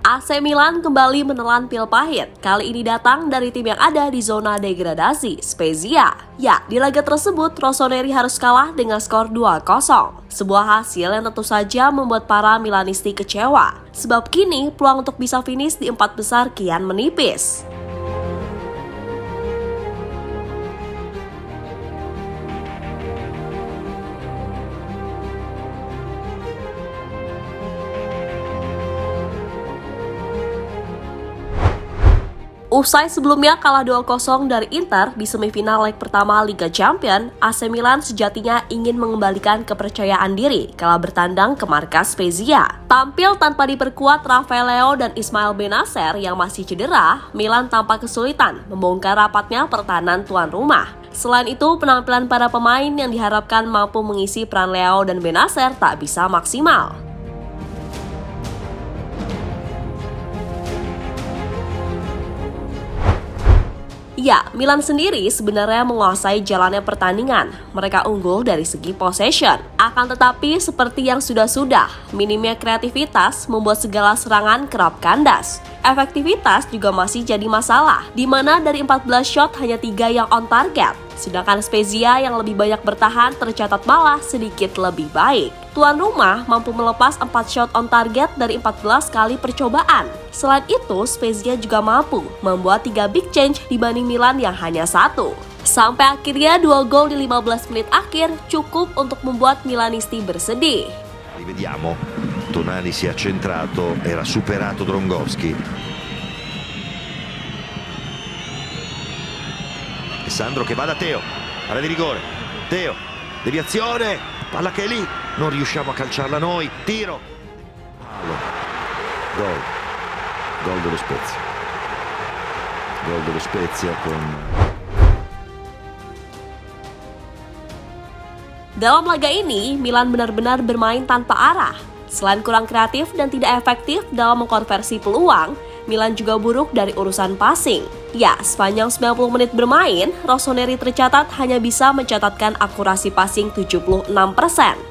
AC Milan kembali menelan pil pahit. Kali ini datang dari tim yang ada di zona degradasi, Spezia. Ya, di laga tersebut Rossoneri harus kalah dengan skor 2-0. Sebuah hasil yang tentu saja membuat para Milanisti kecewa. Sebab kini peluang untuk bisa finish di 4 besar kian menipis. Usai sebelumnya kalah 2-0 dari Inter di semifinal leg pertama Liga Champions, AC Milan sejatinya ingin mengembalikan kepercayaan diri kala bertandang ke markas Spezia. Tampil tanpa diperkuat Rafael Leao dan Ismail Bennacer yang masih cedera, Milan tampak kesulitan membongkar rapatnya pertahanan tuan rumah. Selain itu, penampilan para pemain yang diharapkan mampu mengisi peran Leao dan Bennacer tak bisa maksimal. Ya, Milan sendiri sebenarnya menguasai jalannya pertandingan. Mereka unggul dari segi possession. Akan tetapi, seperti yang sudah-sudah, minimnya kreativitas membuat segala serangan kerap kandas. Efektivitas juga masih jadi masalah, di mana dari 14 shot hanya 3 yang on target. Sedangkan Spezia yang lebih banyak bertahan tercatat malah sedikit lebih baik. Tuan rumah mampu melepas 4 shot on target dari 14 kali percobaan. Selain itu, Spezia juga mampu membuat 3 big change dibanding Milan yang hanya 1. Sampai akhirnya 2 gol di 15 menit akhir cukup untuk membuat Milanisti bersedih. Rivediamo, Tonali si è accentrato, era superato Drongowski. Alessandro che va da Teo, area di rigore, Teo, deviazione, palla che è lì, non riusciamo a calciarla noi, tiro, gol dello Spezia con... Dalam laga ini, Milan benar-benar bermain tanpa arah. Selain kurang kreatif dan tidak efektif dalam mengkonversi peluang, Milan juga buruk dari urusan passing. Ya, sepanjang 90 menit bermain, Rossoneri tercatat hanya bisa mencatatkan akurasi passing 76%.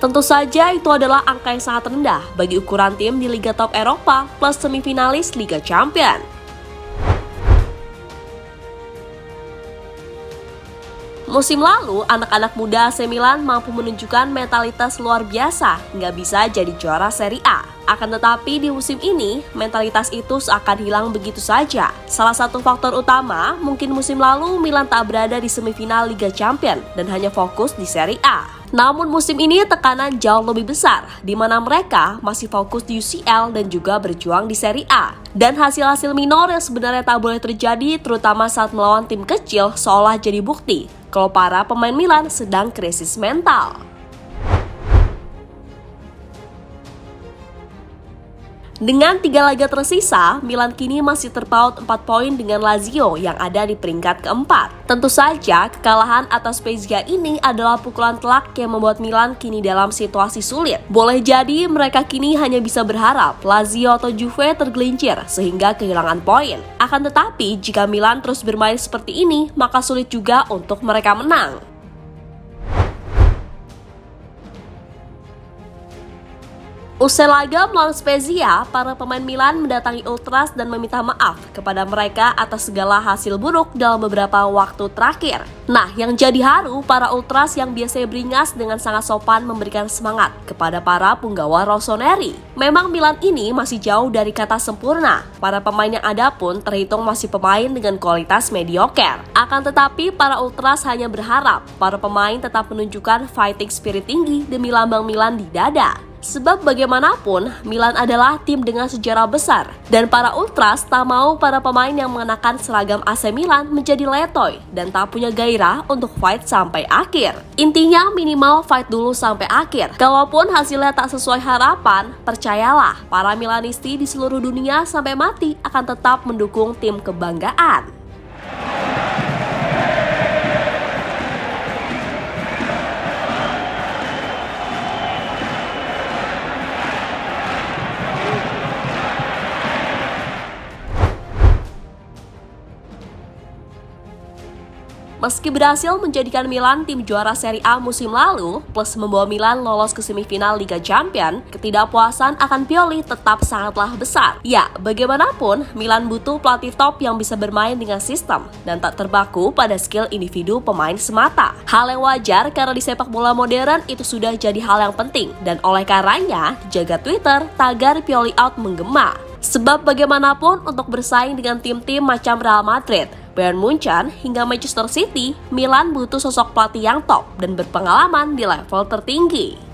Tentu saja itu adalah angka yang sangat rendah bagi ukuran tim di Liga Top Eropa plus semifinalis Liga Champions. Musim lalu, anak-anak muda AC Milan mampu menunjukkan mentalitas luar biasa hingga bisa jadi juara Serie A. Akan tetapi di musim ini, mentalitas itu seakan hilang begitu saja. Salah satu faktor utama, mungkin musim lalu Milan tak berada di semifinal Liga Champions dan hanya fokus di Serie A. Namun musim ini tekanan jauh lebih besar, di mana mereka masih fokus di UCL dan juga berjuang di Serie A. Dan hasil-hasil minor yang sebenarnya tak boleh terjadi, terutama saat melawan tim kecil, seolah jadi bukti kalau para pemain Milan sedang krisis mental. Dengan 3 laga tersisa, Milan kini masih terpaut 4 poin dengan Lazio yang ada di peringkat keempat. Tentu saja, kekalahan atas Spezia ini adalah pukulan telak yang membuat Milan kini dalam situasi sulit. Boleh jadi mereka kini hanya bisa berharap Lazio atau Juve tergelincir sehingga kehilangan poin. Akan tetapi, jika Milan terus bermain seperti ini, maka sulit juga untuk mereka menang. Usai laga melawan Spezia, para pemain Milan mendatangi Ultras dan meminta maaf kepada mereka atas segala hasil buruk dalam beberapa waktu terakhir. Nah, yang jadi haru, para Ultras yang biasanya beringas dengan sangat sopan memberikan semangat kepada para punggawa Rossoneri. Memang Milan ini masih jauh dari kata sempurna. Para pemain yang ada pun terhitung masih pemain dengan kualitas mediocre. Akan tetapi, para Ultras hanya berharap para pemain tetap menunjukkan fighting spirit tinggi demi lambang Milan di dada. Sebab bagaimanapun, Milan adalah tim dengan sejarah besar. Dan para Ultras tak mau para pemain yang mengenakan seragam AC Milan menjadi letoy dan tak punya gairah untuk fight sampai akhir. Intinya minimal fight dulu sampai akhir. Kalaupun hasilnya tak sesuai harapan, percayalah, para Milanisti di seluruh dunia sampai mati akan tetap mendukung tim kebanggaan. Meski berhasil menjadikan Milan tim juara Serie A musim lalu, plus membawa Milan lolos ke semifinal Liga Champions, ketidakpuasan akan Pioli tetap sangatlah besar. Ya, bagaimanapun, Milan butuh pelatih top yang bisa bermain dengan sistem dan tak terbaku pada skill individu pemain semata. Hal yang wajar karena di sepak bola modern itu sudah jadi hal yang penting, dan oleh karenanya, jaga Twitter, tagar Pioli out menggema. Sebab bagaimanapun untuk bersaing dengan tim-tim macam Real Madrid, Bayern Munchen, hingga Manchester City, Milan butuh sosok pelatih yang top dan berpengalaman di level tertinggi.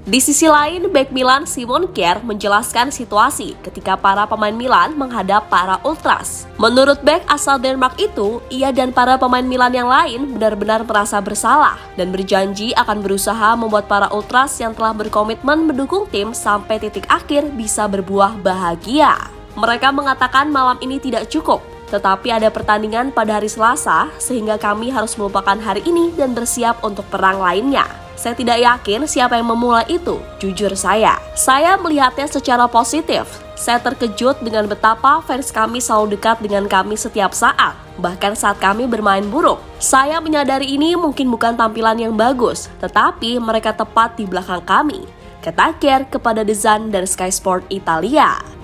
Di sisi lain, bek Milan Simon Kjaer menjelaskan situasi ketika para pemain Milan menghadap para Ultras. Menurut bek asal Denmark itu, ia dan para pemain Milan yang lain benar-benar merasa bersalah dan berjanji akan berusaha membuat para Ultras yang telah berkomitmen mendukung tim sampai titik akhir bisa berbuah bahagia. Mereka mengatakan malam ini tidak cukup, tetapi ada pertandingan pada hari Selasa sehingga kami harus melupakan hari ini dan bersiap untuk perang lainnya. Saya tidak yakin siapa yang memulai itu, jujur saya. Saya melihatnya secara positif. Saya terkejut dengan betapa fans kami selalu dekat dengan kami setiap saat, bahkan saat kami bermain buruk. Saya menyadari ini mungkin bukan tampilan yang bagus, tetapi mereka tepat di belakang kami, kata Kjaer kepada The Sun dan Sky Sport Italia.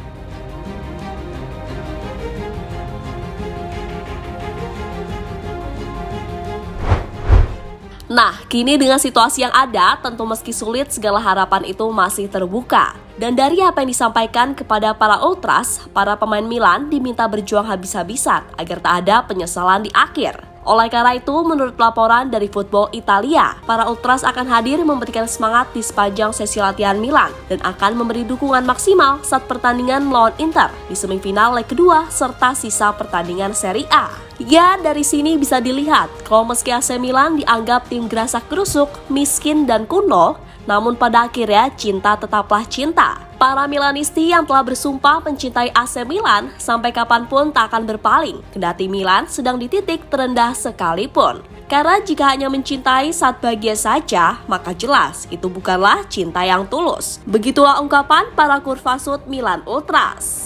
Nah, kini dengan situasi yang ada, tentu meski sulit, segala harapan itu masih terbuka. Dan dari apa yang disampaikan kepada para Ultras, para pemain Milan diminta berjuang habis-habisan agar tak ada penyesalan di akhir. Oleh karena itu, menurut laporan dari Football Italia, para Ultras akan hadir memberikan semangat di sepanjang sesi latihan Milan dan akan memberi dukungan maksimal saat pertandingan melawan Inter di semifinal leg kedua serta sisa pertandingan Serie A. Ya, dari sini bisa dilihat kalau meski AC Milan dianggap tim gerasak gerusuk, miskin dan kuno, namun pada akhirnya cinta tetaplah cinta. Para Milanisti yang telah bersumpah mencintai AC Milan sampai kapanpun tak akan berpaling, kendati Milan sedang di titik terendah sekalipun. Karena jika hanya mencintai saat bahagia saja, maka jelas itu bukanlah cinta yang tulus. Begitulah ungkapan para kurvasut Milan Ultras.